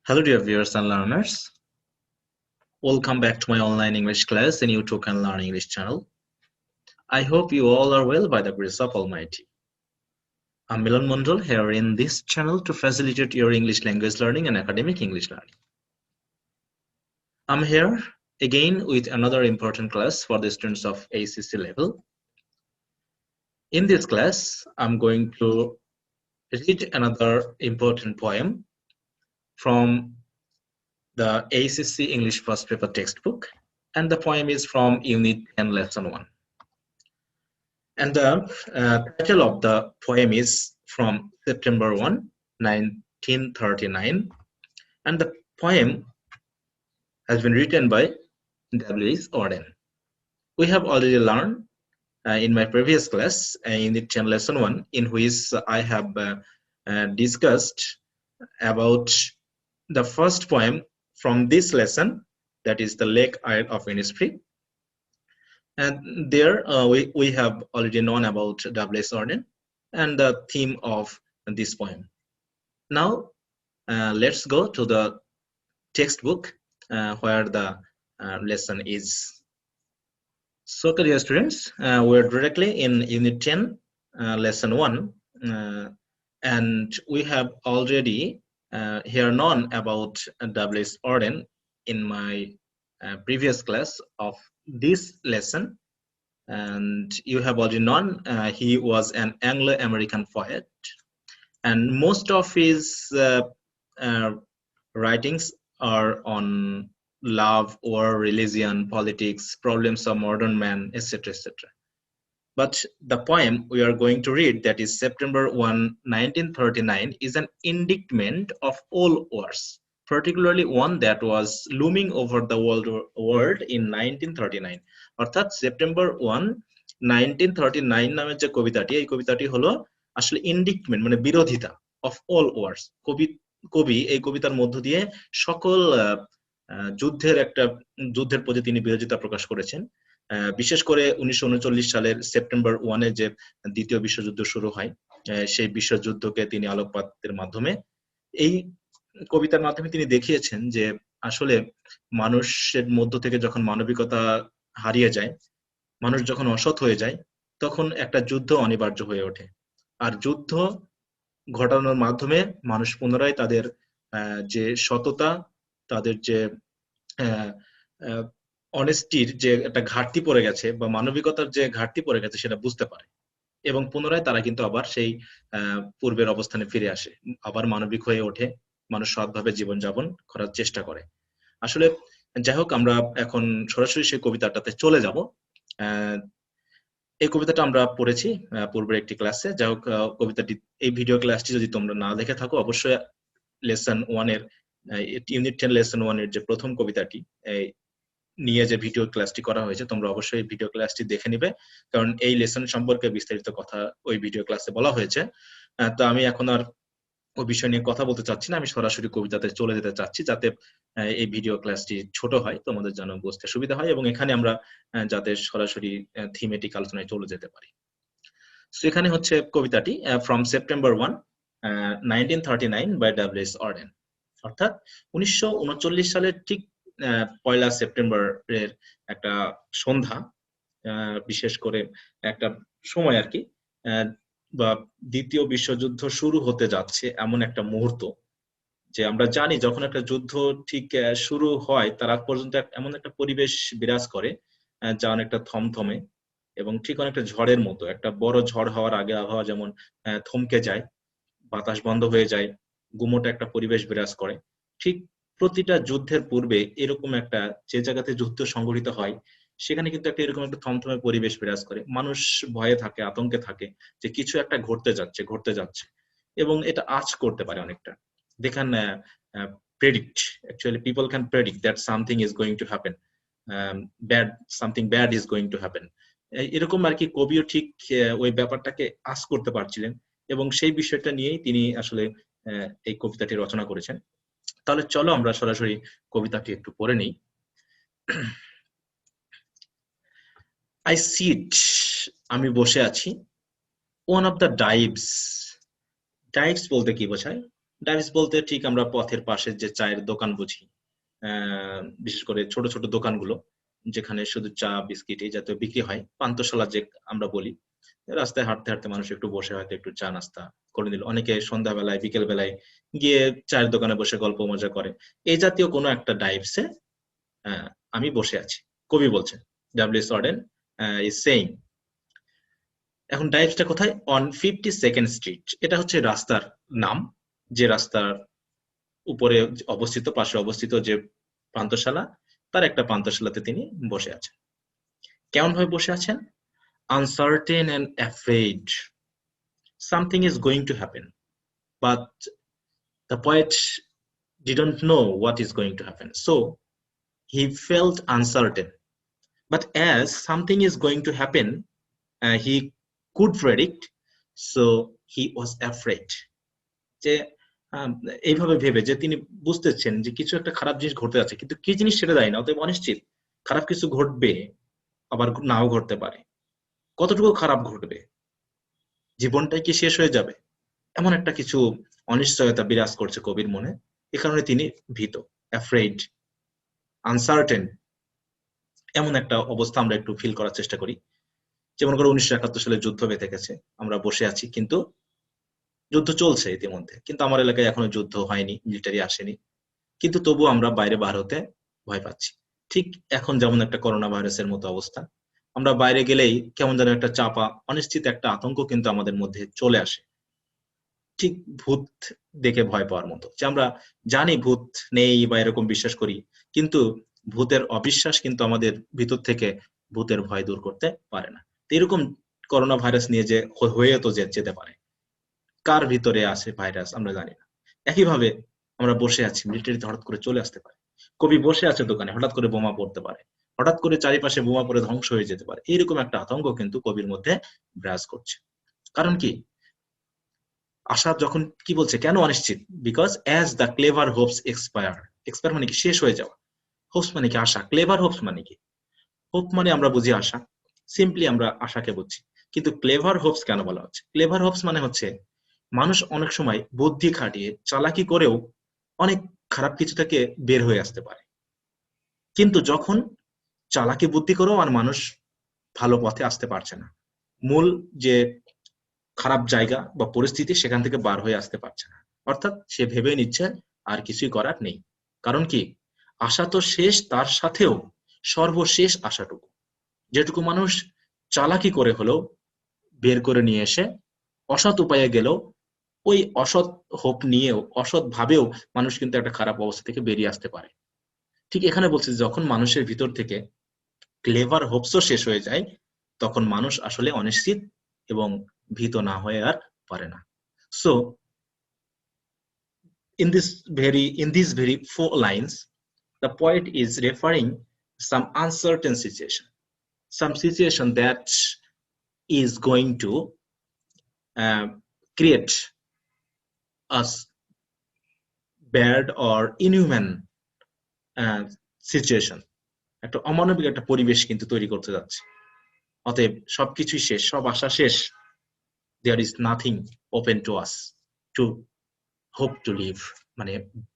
Hello dear viewers and learners. Welcome back to my online English class in YouTube Can Learn English channel. I hope you all are well by the grace of Almighty. I'm Milan Mondal here in this channel to facilitate your English language learning and academic English learning. I'm here again with another important class for the students of ACC level. In this class, I'm going to read another important poem from the ACC English First Paper textbook, and the poem is from Unit 10, Lesson 1. And the title of the poem is from September 1, 1939, and the poem has been written by W.S. Auden. We have already learned in my previous class, Unit 10, Lesson 1, in which I have discussed about the first poem from this lesson, that is the Lake Isle of Innisfree. And there we have already known about W.S. Auden and the theme of this poem. Now let's go to the textbook where the lesson is. So dear students, we're directly in Unit 10, Lesson 1, and we have already here known about W.S. Auden in my previous class of this lesson, and you have already known he was an Anglo-American poet, and most of his writings are on love or religion, politics, problems of modern man, etc., etc. But the poem we are going to read, that is September 1, 1939, is an indictment of all wars, particularly one that was looming over the world in 1939. অর্থাৎ September 1, 1939 নামের যে কবিতাটি, এই কবিতাটি হলো আসলে ইন্ডিক্টমেন্ট মানে বিরোধিতা অফ অল ওয়ার্স। কবি এই কবিতার মধ্য দিয়ে সকল যুদ্ধের প্রতি তিনি বিরোধিতা প্রকাশ করেছেন। বিশেষ করে 1939 সালের সেপ্টেম্বর 1-এ যে দ্বিতীয় বিশ্বযুদ্ধ শুরু হয়, সেই বিশ্বযুদ্ধকে তিনি আলোকপাতের মাধ্যমে, এই কবিতার মাধ্যমে তিনি দেখিয়েছেন যে আসলে মানুষের মধ্য থেকে যখন মানবিকতা হারিয়ে যায়, মানুষ যখন অসৎ হয়ে যায়, তখন একটা যুদ্ধ অনিবার্য হয়ে ওঠে। আর যুদ্ধ ঘটানোর মাধ্যমে মানুষ পুনরায় তাদের যে সততা, তাদের যে অনেস্টির যে একটা ঘাটতি পড়ে গেছে বা মানবিকতার যে ঘাটতি পড়ে গেছে সেটা বুঝতে পারে, এবং পুনরায় তারা কিন্তু আবার সেই পূর্বের অবস্থানে ফিরে আসে, আবার মানবিক হয়ে ওঠে, মানুষ সৎভাবে জীবনযাপন করার চেষ্টা করে। আসলে যাই হোক, আমরা এখন সরাসরি সেই কবিতাটাতে চলে যাব। এই কবিতাটা আমরা পড়েছি পূর্বের একটি ক্লাসে। যাই হোক, কবিতাটি, এই ভিডিও ক্লাসটি যদি তোমরা না দেখে থাকো, অবশ্যই লেসন 1 এর ইউনিট 10 লেসন 1 এর যে প্রথম কবিতাটি নিয়ে যে ভিডিও ক্লাসটি করা হয়েছে, তোমরা অবশ্যই ভিডিও ক্লাসটি দেখে নিবে, কারণ এই লেসন সম্পর্কে বিস্তারিত কথা ওই ভিডিও ক্লাসে বলা হয়েছে। তো আমি এখন আর ওই বিষয় নিয়ে কথা বলতে চাচ্ছি না, আমি সরাসরি কবিতাতে চলে যেতে চাচ্ছি, যাতে এই ভিডিও ক্লাসটি ছোট হয়, তোমাদের যেন বুঝতে সুবিধা হয়, এবং এখানে আমরা যাতে সরাসরি থিমেটিক আলোচনায় চলে যেতে পারি। সো এখানে হচ্ছে কবিতাটি from September 1, 1939 by W.S. Auden। অর্থাৎ 1939 সালের ঠিক 1 সেপ্টেম্বরের একটা সন্ধ্যা, বিশেষ করে একটা সময় আর কি, বা দ্বিতীয় বিশ্বযুদ্ধ শুরু হতে যাচ্ছে এমন একটা মুহূর্ত, যে আমরা জানি যখন একটা যুদ্ধ ঠিক শুরু হয় তার আগ পর্যন্ত এমন একটা পরিবেশ বিরাজ করে যা অনেকটা থমথমে এবং ঠিক অনেকটা ঝড়ের মতো। একটা বড় ঝড় হওয়ার আগে আবহাওয়া যেমন থমকে যায়, বাতাস বন্ধ হয়ে যায়, গুমোট একটা পরিবেশ বিরাজ করে, ঠিক প্রতিটা যুদ্ধের পূর্বে এরকম একটা, যে জায়গাতে যুদ্ধ সংঘটিত হয় সেখানে কিন্তু একটা এরকম একটা থমথমে পরিবেশ বিরাজ করে, মানুষ ভয়ে থাকে, আতঙ্কে থাকে যে কিছু একটা ঘটতে যাচ্ছে, এবং এটা আঁচ করতে পারে অনেকটা। they can predict, actually people can predict that something is going to happen, something bad is going to happen, এরকম আর কি। কবিও ঠিক ওই ব্যাপারটাকে আঁচ করতে পারছিলেন, এবং সেই বিষয়টা নিয়েই তিনি আসলে এই কবিতাটি রচনা করেছেন। তাহলে চলো আমরা সরাসরি কবিতাটি একটু পড়ে নিই। I sit, আমি বসে আছি, one of the dives, ডাইভস বলতে কি বোঝায়? ডাইভস বলতে ঠিক আমরা পথের পাশে যে চায়ের দোকান বুঝি, বিশেষ করে ছোট ছোট দোকানগুলো যেখানে শুধু চা বিস্কিট এই জাতীয় বিক্রি হয়, পান্থশালা যে আমরা বলি। রাস্তায় হাঁটতে হাঁটতে মানুষ একটু বসে হয়তো একটু চা নাস্তা করে নিল, অনেকে সন্ধ্যাবেলায় বিকেল বেলায় গিয়ে চায়ের দোকানে বসে গল্প মজা করে। এই জাতীয় কোনো একটা ডাইভসে আমি বসে আছি, কবি বলছেন, ডাব্লিউ.এস. অর্ডেন ইজ সেইং। এখন ডাইভসটা কোথায়? On 52nd street. এটা হচ্ছে রাস্তার নাম, যে রাস্তার উপরে অবস্থিত, পাশে অবস্থিত যে পান্থশালা, তার একটা পান্থশালাতে তিনি বসে আছেন। কেমন ভাবে বসে আছেন? uncertain and afraid. Something is going to happen, but the poet didn't know what is going to happen. So he felt uncertain. But as something is going to happen, he could predict, so he was afraid. যে এইভাবে ভেবে যে তিনি বুঝতেছেন যে কিছু একটা খারাপ জিনিস ঘটতে যাচ্ছে, কিন্তু কি জিনিস সেটা জানি না, অতএব অনিশ্চিত। খারাপ কিছু ঘটবে, আবার নাও ঘটতে পারে। কতটুকু খারাপ ঘটবে, জীবনটাই কি শেষ হয়ে যাবে, এমন একটা কিছু অনিশ্চয়তা বিরাজ করছে কবির মনে। এ কারণে তিনি ভীত, অ্যাফ্রেড, আনসার্টেন। এমন একটা অবস্থা আমরা একটু ফিল করার চেষ্টা করি। যেমন করে 1971 সালে যুদ্ধ বেঁধে গেছে, আমরা বসে আছি, কিন্তু যুদ্ধ চলছে ইতিমধ্যে, কিন্তু আমার এলাকায় এখনো যুদ্ধ হয়নি, মিলিটারি আসেনি, কিন্তু তবু আমরা বাইরে বার হতে ভয় পাচ্ছি। ঠিক এখন যেমন একটা করোনা ভাইরাসের মতো অবস্থা, আমরা বাইরে গেলেই কেমন যেন একটা চাপা অনিশ্চিত একটা আতঙ্ক কিন্তু আমাদের মধ্যে চলে আসে, ঠিক ভূত দেখে ভয় পাওয়ার মতো। যে আমরা জানি ভূত নেই বা এরকম বিশ্বাস করি, কিন্তু ভূতের অবিশ্বাস কিন্তু আমাদের ভিতর থেকে ভূতের ভয় দূর করতে পারে না। এরকম করোনা ভাইরাস নিয়ে যে হয়ে তো যেতে পারে, কার ভিতরে আছে ভাইরাস আমরা জানি না। একইভাবে আমরা বসে আছি, মিলিটারিতে হঠাৎ করে চলে আসতে পারে। কবি বসে আছে দোকানে, হঠাৎ করে বোমা পড়তে পারে, হঠাৎ করে চারিপাশে বোমা পড়ে ধ্বংস হয়ে যেতে পারে। এইরকম একটা আতঙ্ক কিন্তু কবির মধ্যে বিরাজ করছে। কারণ কি? আশা যখন কি বলছে, কেন অনিশ্চিত? Because as the clever Hopes expire. Expire মানে কি? শেষ হয়ে যাওয়া। হোপস মানে কি? আশা। ক্লেভার হোপস মানে কি? হোপ মানে আমরা বুঝি আশা, সিম্পলি আমরা আশাকে বুঝছি। কিন্তু ক্লেভার হোপস কেন বলা হচ্ছে? ক্লেভার হোপস মানে হচ্ছে মানুষ অনেক সময় বুদ্ধি খাটিয়ে চালাকি করেও অনেক খারাপ কিছু থেকে বের হয়ে আসতে পারে, কিন্তু যখন চালাকি বুদ্ধি করেও আর মানুষ ভালো পথে আসতে পারছে না, মূল যে খারাপ জায়গা বা পরিস্থিতি সেখান থেকে বার হয়ে আসতে পারছে না, অর্থাৎ সে ভেবে নিচ্ছে আর কিছুই করার নেই। কারণ কি? আশা তো শেষ, তার সাথেও সর্বশেষ আশাটুকু, যেটুকু মানুষ চালাকি করে হলেও বের করে নিয়ে এসে অসৎ উপায়ে গেলেও, ওই অসৎ হোপ নিয়েও, অসৎ ভাবেও মানুষ কিন্তু একটা খারাপ অবস্থা থেকে বেরিয়ে আসতে পারে। ঠিক এখানে বলছি, যখন মানুষের ভিতর থেকে ক্লেভার হোপসও শেষ হয়ে যায়, তখন মানুষ আসলে অনিশ্চিত এবং ভীত না হয়ে আর পারে না। So in these very 4 lines, the poet is referring some uncertain situation, some situation that is going to create a bad or inhuman situation, একটা অমানবিক একটা পরিবেশ কিন্তু তৈরি করতে যাচ্ছে। অতএব সবকিছুই শেষ, সব আশা শেষ। There is nothing open to us to hope to live, মানে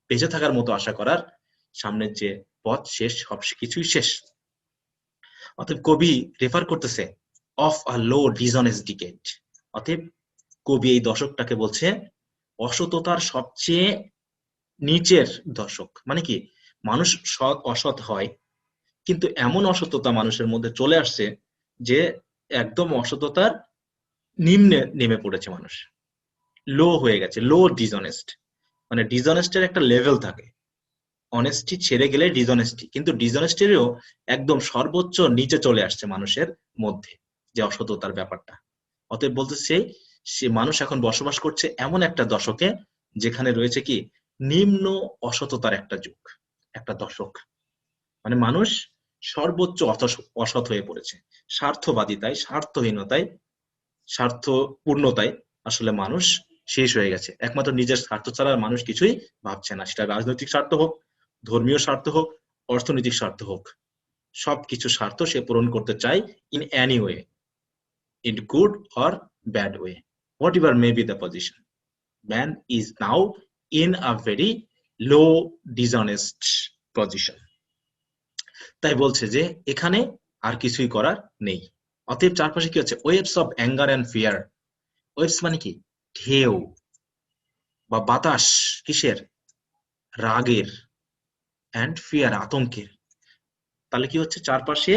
বেঁচে থাকার মতো আশা করার সামনের যে পথ শেষ, সব কিছুই শেষ। অতএব কবি রেফার করতেছে of a low dishonest decade. অতএব কবি এই দশকটাকে বলছে অসততার সবচেয়ে নিচের দশক। মানে কি? মানুষ সৎ অসৎ হয়, কিন্তু এমন অসততা মানুষের মধ্যে চলে আসছে যে একদম অসততার নিম্নে নেমে পড়েছে মানুষ, লো হয়ে গেছে, লো ডিসঅনেস্ট। মানে ডিসঅনেস্টের একটা লেভেল থাকে, অনেস্টি ছেড়ে গেলে ডিসঅনেস্টি, কিন্তু ডিসঅনেস্টিরও একদম সর্বোচ্চ নিচে চলে আসছে মানুষের মধ্যে যে অসততার ব্যাপারটা। অতএব বলতেছে সে মানুষ এখন বসবাস করছে এমন একটা দশকে যেখানে রয়েছে কি নিম্ন অসততার একটা যুগ, একটা দশক। মানে মানুষ সর্বোচ্চ অসৎ হয়ে পড়েছে, স্বার্থবাদিতায়, স্বার্থহীনতায়, স্বার্থপূর্ণতায় আসলে মানুষ শেষ হয়ে গেছে। একমাত্র নিজের স্বার্থ ছাড়া মানুষ কিছুই ভাবছে না, সেটা রাজনৈতিক স্বার্থ হোক, ধর্মীয় স্বার্থ হোক, অর্থনৈতিক স্বার্থ হোক, সবকিছু স্বার্থ সে পূরণ করতে চায় in any way, in good or bad way, whatever may be the position. Man is now in a very low dishonest position. তাই বলছে যে এখানে আর কিছুই করার নেই। অতএব চারপাশে কি হচ্ছে? Waves of anger and fear. Waves মানে কি? ঢেউ বা বাতাস। কিসের? রাগের, অ্যান্ড ফিয়ার, আতঙ্কের। তাহলে কি হচ্ছে? চারপাশে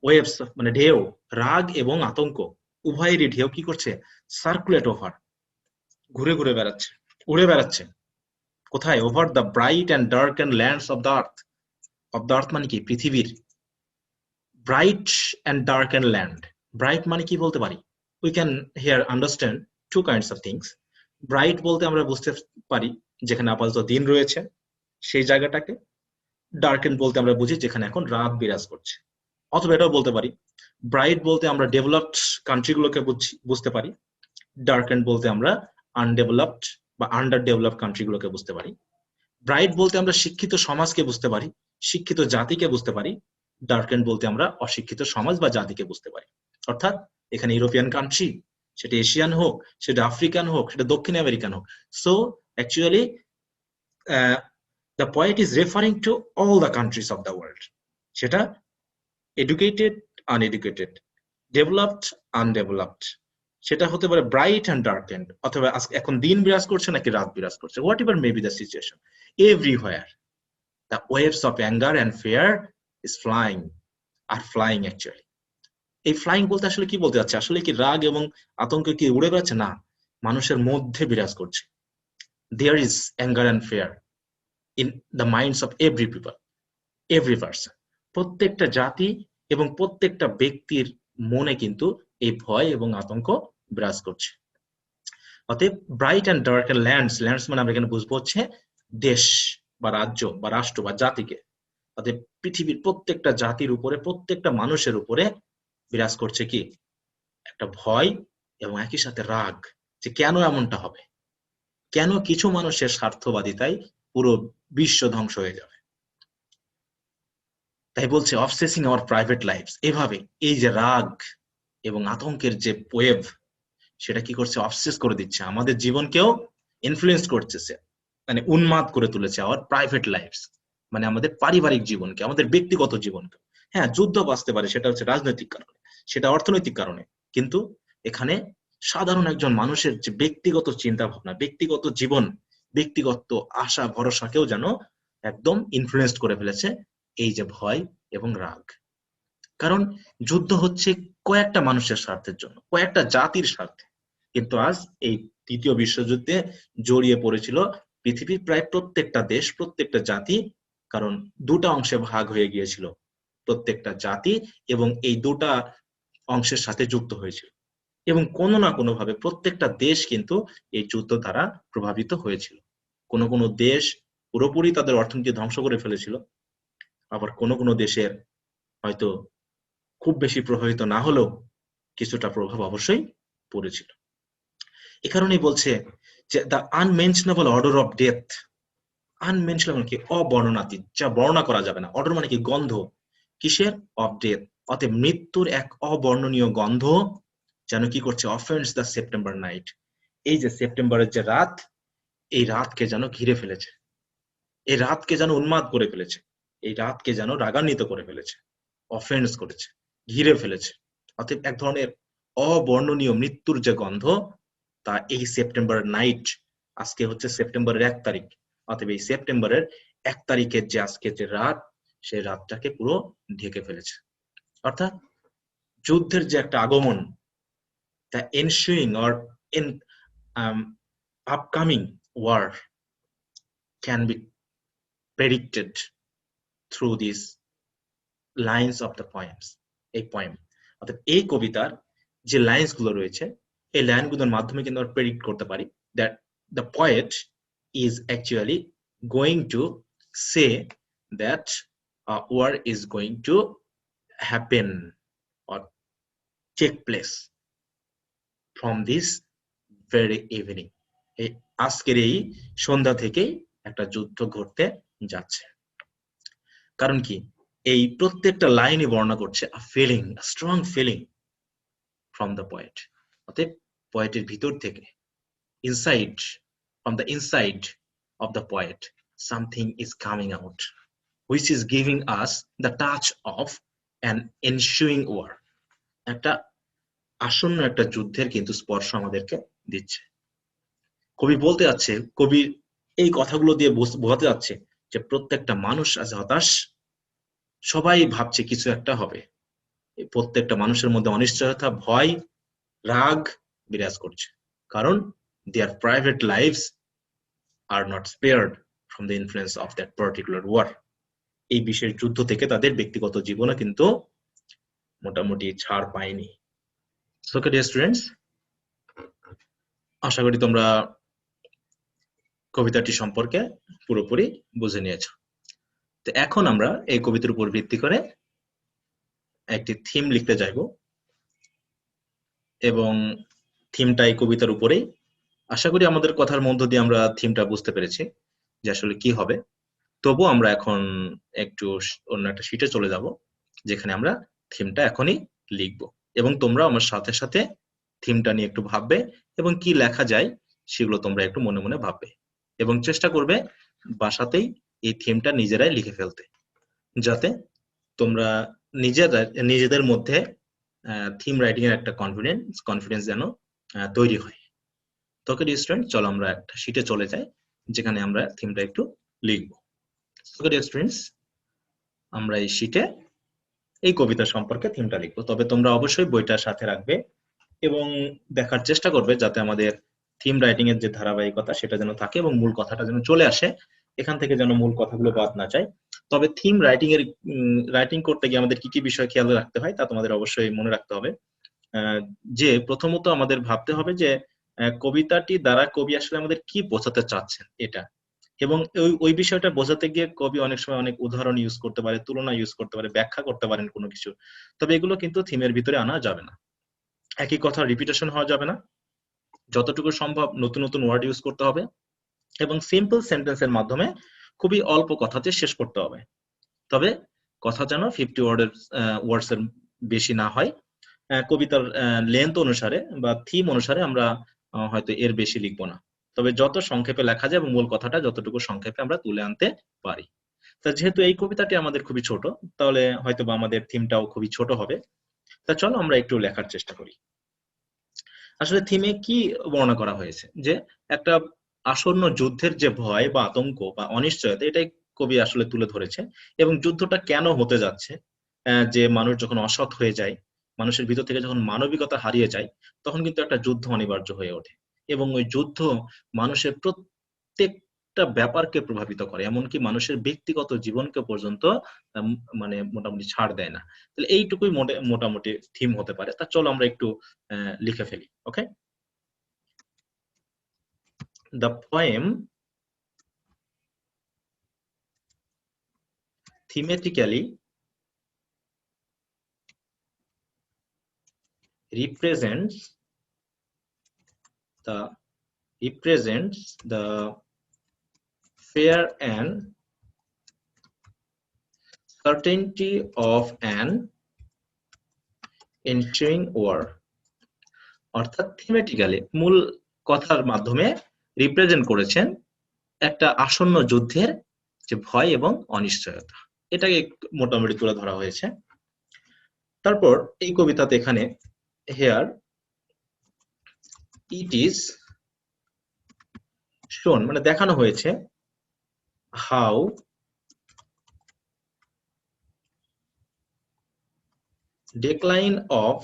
ওয়েভস মানে ঢেউ, রাগ এবং আতঙ্ক উভয়েরই ঢেউ কি করছে? সার্কুলেট ওভার, ঘুরে ঘুরে বেড়াচ্ছে, উড়ে বেড়াচ্ছে। কোথায়? Over the bright and dark and lands of the earth. Of the earth মানে কি? পৃথিবীর। Bright and dark and land. Bright মানে কি বলতে পারি? We can here understand two kinds of things. Bright বলতে আমরা বুঝতে পারি যেখানে আপাতত দিন রয়েছে সেই জায়গাটাকে। ডার্কেন বলতে আমরা বুঝি যেখানে এখন রাত বিরাজ করছে। অথবা এটাও বলতে পারি, ব্রাইট বলতে আমরা ডেভেলপড কান্ট্রিগুলোকে বুঝতে পারি, ডার্কেন বলতে আমরা আনডেভেলপড বা আন্ডার ডেভেলপড কান্ট্রিগুলোকে বুঝতে পারি। ব্রাইট বলতে আমরা শিক্ষিত সমাজকে বুঝতে পারি, শিক্ষিত জাতিকে বুঝতে পারি। ডার্কেন বলতে আমরা অশিক্ষিত সমাজ বা জাতিকে বুঝতে পারি। অর্থাৎ এখানে ইউরোপিয়ান কান্ট্রি, সেটা এশিয়ান হোক, সেটা আফ্রিকান হোক, সেটা দক্ষিণ আমেরিকান হোক। So actually the poet is referring to all the countries of the world. সেটা educated, uneducated, developed, undeveloped, সেটা হতে পারে ব্রাইট অ্যান্ড ডার্কেন্ড, অথবা এখন দিন বিরাজ করছে নাকি রাত বিরাজ করছে, what ever may be the situation, everywhere the waves of anger and fear is are flying actually. এই ফ্লাইং বলতে আসলে কি বলতে যাচ্ছে? আসলে কি রাগ এবং আতঙ্ক কি উড়ে বেড়াচ্ছে? না, মানুষের মধ্যে বিরাজ করছে। there is anger and fear in the minds of every people, every person. প্রত্যেকটা জাতি এবং প্রত্যেকটা ব্যক্তির মনে কিন্তু এই ভয় এবং আতঙ্ক বিরাজ করছে। অতএব bright and dark lands, lands মানে আমরা এখানে বুঝবো হচ্ছে দেশ বা রাজ্য বা রাষ্ট্র বা জাতিকে। অতএব পৃথিবীর প্রত্যেকটা জাতির উপরে, প্রত্যেকটা মানুষের উপরে বিরাজ করছে কি? একটা ভয় এবং একই সাথে রাগ, যে কেন এমনটা হবে, কেন কিছু মানুষের স্বার্থবাদিতায় পুরো বিশ্ব ধ্বংস হয়ে যাবে। তাই বলছে অবসেসিং আওয়ার প্রাইভেট লাইফস। এভাবে এই যে রাগ এবং আতঙ্কের যে ওয়েভ, সেটা কি করছে? অবসেস করে দিচ্ছে আমাদের জীবনকেও, ইনফ্লুয়েন্স করতেছে, মানে উন্মাদ করে তুলেছে আওয়ার প্রাইভেট লাইফস, মানে আমাদের পারিবারিক জীবনকে, আমাদের ব্যক্তিগত জীবনকে। হ্যাঁ, যুদ্ধ বাঁচতে পারে, সেটা হচ্ছে রাজনৈতিক কারণে, সেটা অর্থনৈতিক কারণে, কিন্তু এখানে সাধারণ একজন মানুষের যে ব্যক্তিগত চিন্তা ভাবনা, ব্যক্তিগত জীবন, ব্যক্তিগত আশা ভরসাকেও যেন একদম ইনফ্লুয়েন্স করে ফেলেছে এই যে ভয় এবং রাগ। কারণ যুদ্ধ হচ্ছে কয়েকটা মানুষের স্বার্থের জন্য, কয়েকটা জাতির স্বার্থে, কিন্তু আজ এই তৃতীয় বিশ্বযুদ্ধে জড়িয়ে পড়েছিল পৃথিবীর প্রায় প্রত্যেকটা দেশ, প্রত্যেকটা জাতি। কারণ দুটা অংশে ভাগ হয়ে গিয়েছিল প্রত্যেকটা জাতি, এবং এই দুটা অংশের সাথে যুক্ত হয়েছিল, এবং কোনো না কোনো ভাবে প্রত্যেকটা দেশ কিন্তু এই যুদ্ধ দ্বারা প্রভাবিত হয়েছিল। কোনো কোনো দেশ পুরোপুরি তাদের অর্থনীতি ধ্বংস করে ফেলেছিল, আবার কোনো কোনো দেশের হয়তো খুব বেশি প্রভাবিত না হলেও কিছুটা প্রভাব অবশ্যই পড়েছিল। এ কারণেই বলছে যে দ্য আনমেনশনেবল অর্ডার অফ ডেথ। আনমেনশনেবল কি? অবর্ণনাতীত, যা বর্ণনা করা যাবে না। অর্ডার মানে কি? গন্ধ। কিসের? Of death. অতএব মৃত্যুর এক অবর্ণনীয় গন্ধ যেন কি করছে? Offence the September night. এই যে সেপ্টেম্বরের যে রাত, এই রাতকে যেন ঘিরে ফেলেছে, এই রাতকে যেন উন্মাদ করে ফেলেছে, এই রাতকে যেন রাগান্বিত করে ফেলেছে, অফেন্স করেছে, ঘিরে ফেলেছে। অতএব এক ধরনের অবর্ণনীয় মৃত্যুর যে গন্ধ, তা এই সেপ্টেম্বরের নাইট, আজকে হচ্ছে সেপ্টেম্বরের 1 তারিখ, অতএব এই সেপ্টেম্বরের 1 তারিখের যে আজকে যে রাত, সেই রাতটাকে পুরো ঢেকে ফেলেছে। অর্থাৎ যুদ্ধের যে একটা আগমন, the ensuing or in upcoming war can be predicted through these lines of the poems. এই poem, অর্থাৎ এই কবিতার যে লাইন্স গুলো রয়েছে, এই লাইনগুলোর মাধ্যমে কিন্তু আমরা প্রেডিক্ট করতে পারি that the poet is actually going to say that a war is going to happen or take place from this very evening. এই আজকের এই সন্ধ্যা থেকেই একটা যুদ্ধ ঘটতে যাচ্ছে। কারণ কি? এই প্রত্যেকটা লাইনই বর্ণনা করছে a feeling, a strong feeling from the poet. অতএব পয়েটের ভিতর থেকে, inside from the inside of the poet, something is coming out, which is giving us the touch of an ensuing war. একটা আসন্ন একটা যুদ্ধের কিন্তু স্পর্শ আমাদেরকে দিচ্ছে। কবি বলতে যাচ্ছে, কবি এই কথাগুলো দিয়ে বোঝাতে যাচ্ছে যে প্রত্যেকটা মানুষ আজ হতাশ, সবাই ভাবছে কিছু একটা হবে। প্রত্যেকটা মানুষের মধ্যে অনিশ্চয়তা, ভয়, রাগ বিরাজ করছে, কারণ their private lives are not spared from the influence of that particular war. এই বিশেষ যুদ্ধ থেকে তাদের ব্যক্তিগত জীবনে কিন্তু মোটামুটি ছাড় পায়নি। So dear students, আশা করি তোমরা কবিতাটি সম্পর্কে পুরোপুরি বুঝে নিয়েছো। তো এখন আমরা এই কবিতার উপর ভিত্তি করে একটি থিম লিখতে যাইবো, এবং থিমটা এই কবিতার উপরেই। আশা করি আমাদের কথার মধ্য দিয়ে আমরা থিমটা বুঝতে পেরেছি যে আসলে কি হবে। তবু আমরা এখন একটু অন্য একটা শীটে চলে যাব, যেখানে আমরা থিমটা এখনই লিখবো, এবং তোমরা আমার সাথে সাথে থিমটা নিয়ে একটু ভাববে, এবং কি লেখা যায় সেগুলো তোমরা একটু মনে মনে ভাববে, এবং চেষ্টা করবে বাসাতেই এই থিমটা নিজেরাই লিখে ফেলতে, যাতে তোমরা নিজেদের মধ্যে থিম রাইটিং এর একটা কনফিডেন্স যেন তৈরি হয়। তো স্টুডেন্ট, চলো আমরা একটা শীটে চলে যাই, যেখানে আমরা থিমটা একটু লিখবো। স্টুডেন্টস, আমরা এই শীটে এই কবিতা সম্পর্কে থিমটা লিখবো। তবে তোমরা অবশ্যই বইটার সাথে রাখবে এবং দেখার চেষ্টা করবে যাতে আমাদের থিম রাইটিং এর যে ধারাবাহিকতা সেটা যেন থাকে, এবং মূল কথাটা যেন চলে আসে, এখান থেকে যেন মূল কথাগুলো বাদ না যায়। তবে থিম রাইটিং করতে গিয়ে আমাদের কি কি বিষয় খেয়াল রাখতে হয় তা তোমাদের অবশ্যই মনে রাখতে হবে। যে প্রথমত আমাদের ভাবতে হবে যে কবিতাটি দ্বারা কবি আসলে আমাদের কি বোঝাতে চাচ্ছেন এটা, এবং ওই বিষয়টা বোঝাতে গিয়ে কবি অনেক সময় অনেক উদাহরণ ইউজ করতে পারে, তুলনা ইউজ করতে পারে, ব্যাখ্যা করতে পারেন কোনো কিছু। তবে এগুলো কিন্তু থিমের ভিতরে আনা যাবে না। একই কথা রিপিটেশন হওয়া যাবে না, যতটুকু সম্ভব নতুন নতুন ওয়ার্ড ইউজ করতে হবে, এবং সিম্পল সেন্টেন্সের মাধ্যমে খুবই অল্প কথাতে শেষ করতে হবে। তবে কথা যেন 50 ওয়ার্ডস এর বেশি না হয়। কবিতার লেন্থ অনুসারে বা থিম অনুসারে আমরা হয়তো এর বেশি লিখবো না, তবে যত সংক্ষেপে লেখা যায় এবং মূল কথাটা যতটুকু সংক্ষেপে আমরা তুলে আনতে পারি। তা যেহেতু এই কবিতাটি আমাদের খুবই ছোট, তাহলে হয়তো বা আমাদের থিমটাও খুবই ছোট হবে। তা চলো আমরা একটু লেখার চেষ্টা করি। আসলে থিমে কি বর্ণনা করা হয়েছে, যে একটা আসন্ন যুদ্ধের যে ভয় বা আতঙ্ক বা অনিশ্চয়তা, এটাই কবি আসলে তুলে ধরেছে, এবং যুদ্ধটা কেন হতে যাচ্ছে। যে মানুষ যখন অসৎ হয়ে যায়, মানুষের ভিতর থেকে যখন মানবিকতা হারিয়ে যায়, তখন কিন্তু একটা যুদ্ধ অনিবার্য হয়ে ওঠে, এবং ওই যুদ্ধ মানুষের প্রত্যেকটা ব্যাপারকে প্রভাবিত করে, এমনকি মানুষের ব্যক্তিগত জীবনকে পর্যন্ত মানে মোটামুটি ছাড় দেয় না। তাহলে এইটুকুই মোটামুটি থিম হতে পারে। তা চলো আমরা একটু লিখে ফেলি। ওকে, the poem thematically represents the fear and certainty of an ensuing war. অর্থাৎ থিমেটিক্যালি মূল কথার মাধ্যমে রিপ্রেজেন্ট করেছেন একটা আসন্ন যুদ্ধের যে ভয় এবং অনিশ্চয়তা, এটাকে মোটামুটি তুলে ধরা হয়েছে। তারপর এই কবিতাতে এখানে হেয়ার ইট ইজ শোন, মানে দেখানো হয়েছে, how decline of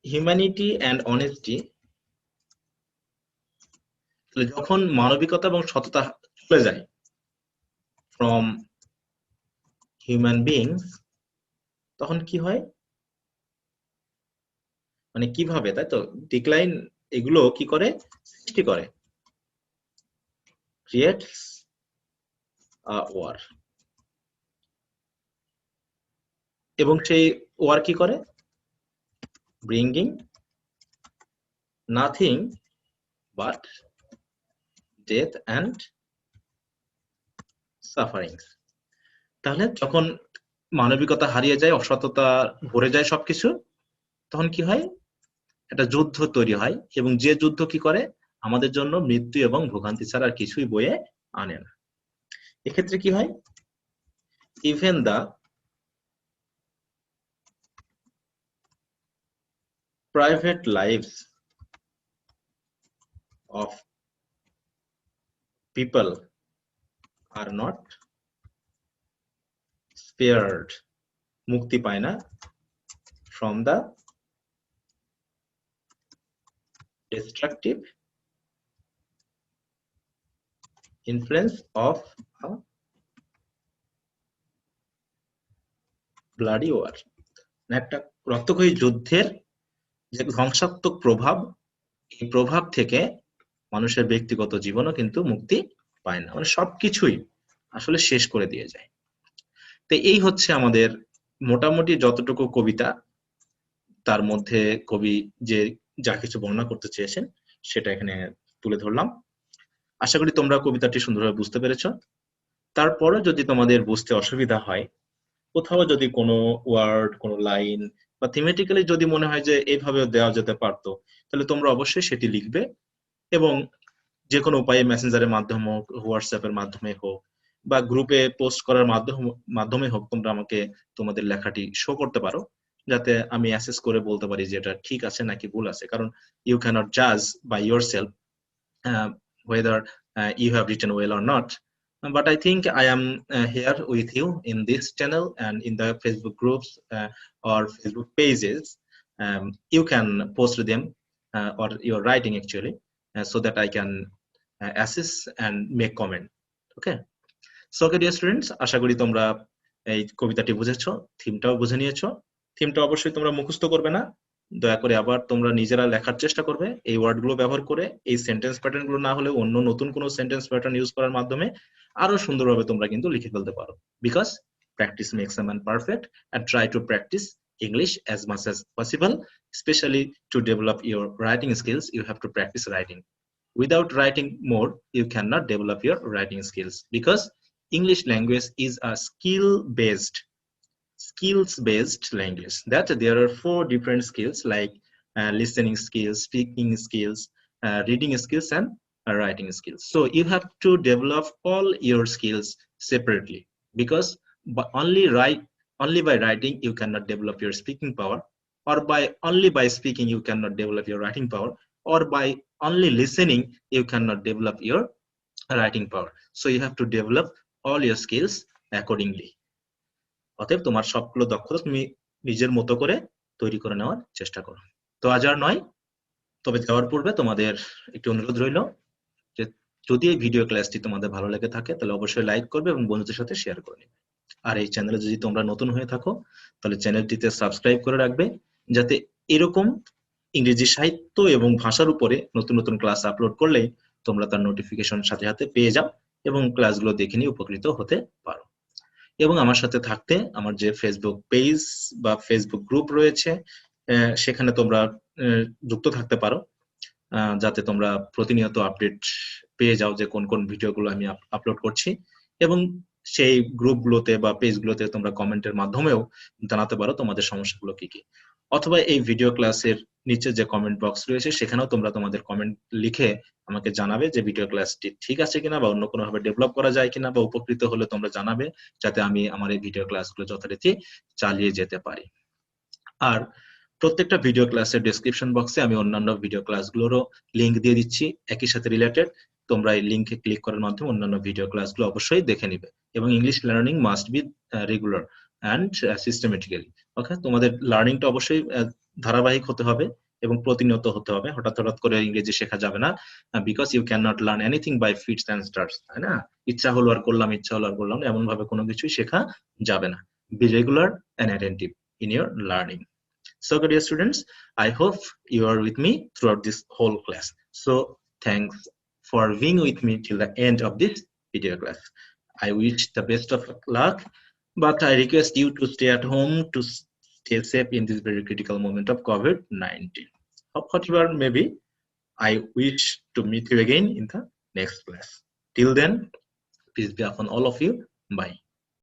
humanity and honesty, যখন মানবিকতা এবং সততা চলে যায় from human beings, তখন কি হয়, মানে কিভাবে, তাই তো, ডিক্লাইন এগুলো কি করে, সৃষ্টি করে, creates a war, এবং সেই ওয়ার কি করে, bringing nothing but death and sufferings। তাহলে যখন মানবিকতা হারিয়ে যায়, অসততা ভরে যায় সবকিছু, তখন কি হয়, একটা যুদ্ধ তৈরি হয়, এবং যে যুদ্ধ কি করে আমাদের জন্য মৃত্যু এবং ভোগান্তি ছাড়া আর কিছুই বয়ে আনে না। এক্ষেত্রে কি হয়, even the private lives of people are not spared, মুক্তি পায় না from the destructive influence of a bloody war, একটা রক্তক্ষয়ী যুদ্ধের যে ধ্বংসাত্মক প্রভাব, এই প্রভাব থেকে মানুষের ব্যক্তিগত জীবনও কিন্তু মুক্তি পায় না, মানে সবকিছুই আসলে শেষ করে দিয়ে যায়। তো এই হচ্ছে আমাদের মোটামুটি যতটুকু কবিতা, তার মধ্যে কবি যে যা কিছু বর্ণনা করতে চেয়েছেন সেটা এখানে তুলে ধরলাম। আশা করি তোমরা কবিতাটি সুন্দরভাবে বুঝতে পেরেছ। তারপরে যদি তোমাদের বুঝতে অসুবিধা হয়, কোথাও যদি কোনো ওয়ার্ড, কোনো লাইন বা থিমেটিক্যালি যদি মনে হয় যে এইভাবে দেওয়া যেতে পারতো, তাহলে তোমরা অবশ্যই সেটি লিখবে, এবং যে কোনো উপায়ে মেসেঞ্জারের মাধ্যমে হোক, হোয়াটসঅ্যাপের মাধ্যমে হোক, বা গ্রুপে পোস্ট করার মাধ্যমে হোক, তোমরা আমাকে তোমাদের লেখাটি শো করতে পারো, যাতে আমি অ্যাসেস করে বলতে পারি যে এটা ঠিক আছে নাকি ভুল আছে। কারণ ইউ ক্যানট জাজ by yourself whether you have written well or not. But I think I am here with you in this channel and in the Facebook groups or Facebook pages. You can post them or your writing actually, so that I can assess and make comment. Okay. So okay dear students, আশা করি তোমরা এই কবিতাটি বুঝেছো, থিমটাও বুঝে নিয়েছো। থিমটা অবশ্যই তোমরা মুখস্থ করবে না, দয়া করে আবার তোমরা নিজেরা লেখার চেষ্টা করবে এই ওয়ার্ডগুলো ব্যবহার করে। এই সেন্টেন্স প্যাটার্ন গুলো না হলে অন্য নতুন কোনো সেন্টেন্স প্যাটার্ন ইউজ করার মাধ্যমে আরো সুন্দরভাবে তোমরা কিন্তু লিখে ফেলতে পারো। Because practice makes a man perfect, and try to practice English as much as possible, especially to develop your writing skills. You have to practice writing. Without writing more, you cannot develop your writing skills, because English language is a skills-based language. That there are 4 different skills like listening skills, speaking skills, reading skills, and writing skills. So you have to develop all your skills separately, because only by writing you cannot develop your speaking power, or only by speaking you cannot develop your writing power, or by only listening you cannot develop your writing power. So you have to develop all your skills accordingly. অতএব তোমার সবগুলো দক্ষতা তুমি নিজের মতো করে তৈরি করে নেওয়ার চেষ্টা করো। তো আজ আর নয়, তবে যাওয়ার পূর্বে তোমাদের একটি অনুরোধ রইল যে যদি এই ভিডিও ক্লাসটি তোমাদের ভালো লেগে থাকে তাহলে অবশ্যই লাইক করবে এবং বন্ধুদের সাথে শেয়ার করে নেবে। আর এই চ্যানেলে যদি তোমরা নতুন হয়ে থাকো তাহলে চ্যানেলটিতে সাবস্ক্রাইব করে রাখবে, যাতে এরকম ইংরেজি সাহিত্য এবং ভাষার উপরে নতুন নতুন ক্লাস আপলোড করলেই তোমরা তার নোটিফিকেশন সাথে সাথে পেয়ে যাও এবং ক্লাসগুলো দেখে নিয়ে উপকৃত হতে পারো। এবং আমার সাথে থাকতে আমার যে ফেসবুক পেজ বা ফেসবুক গ্রুপ রয়েছে, সেখানে তোমরা যুক্ত থাকতে পারো, যাতে তোমরা প্রতিনিয়ত আপডেট পেয়ে যাও যে কোন কোন ভিডিওগুলো আমি আপলোড করছি। এবং সেই গ্রুপগুলোতে বা পেজগুলোতে তোমরা কমেন্টের মাধ্যমেও জানাতে পারো তোমাদের সমস্যাগুলো কি কি, অথবা এই ভিডিও ক্লাসের নিচে যে কমেন্ট বক্স রয়েছে সেখানেও তোমরা তোমাদের কমেন্ট লিখে আমাকে জানাবে যে ভিডিও ক্লাসটি ঠিক আছে কিনা, বা অন্য কোনো ভাবে ডেভেলপ করা যায় কিনা, বা উপকৃত হলে তোমরা জানাবে, যাতে আমি আমার এই ভিডিও ক্লাসগুলো যথারীতি চালিয়ে যেতে পারি। আর প্রত্যেকটা ভিডিও ক্লাসের ডেসক্রিপশন বক্সে আমি অন্যান্য ভিডিও ক্লাসগুলোরও লিংক দিয়ে দিচ্ছি একই সাথে রিলেটেড। তোমরা এই লিংকে ক্লিক করার মাধ্যমে অন্যান্য ভিডিও ক্লাসগুলো অবশ্যই দেখে নিবে। এবং English learning must be regular and systematically. Okay, তোমাদের লার্নিংটা অবশ্যই ধারাবাহিক হতে হবে এবং প্রতিনিয়ত হতে হবে। হঠাৎ করে ইংরেজি শেখা যাবে না, because you can not learn anything by fits and starts, তাই না? ইচ্ছা হলো আর করলাম, ইচ্ছা হলো আর করলাম, এমন ভাবে কোনো কিছুই শেখা যাবে না। B regular and attentive in your learning. So dear students, I hope you are with me throughout this whole class. So thanks for being with me till the end of this video class. I wish the best of luck, but I request you to stay at home to stay safe in this very critical moment of COVID-19. Whatever may be, I wish to meet you again in the next class. Till then, peace be upon all of you. Bye.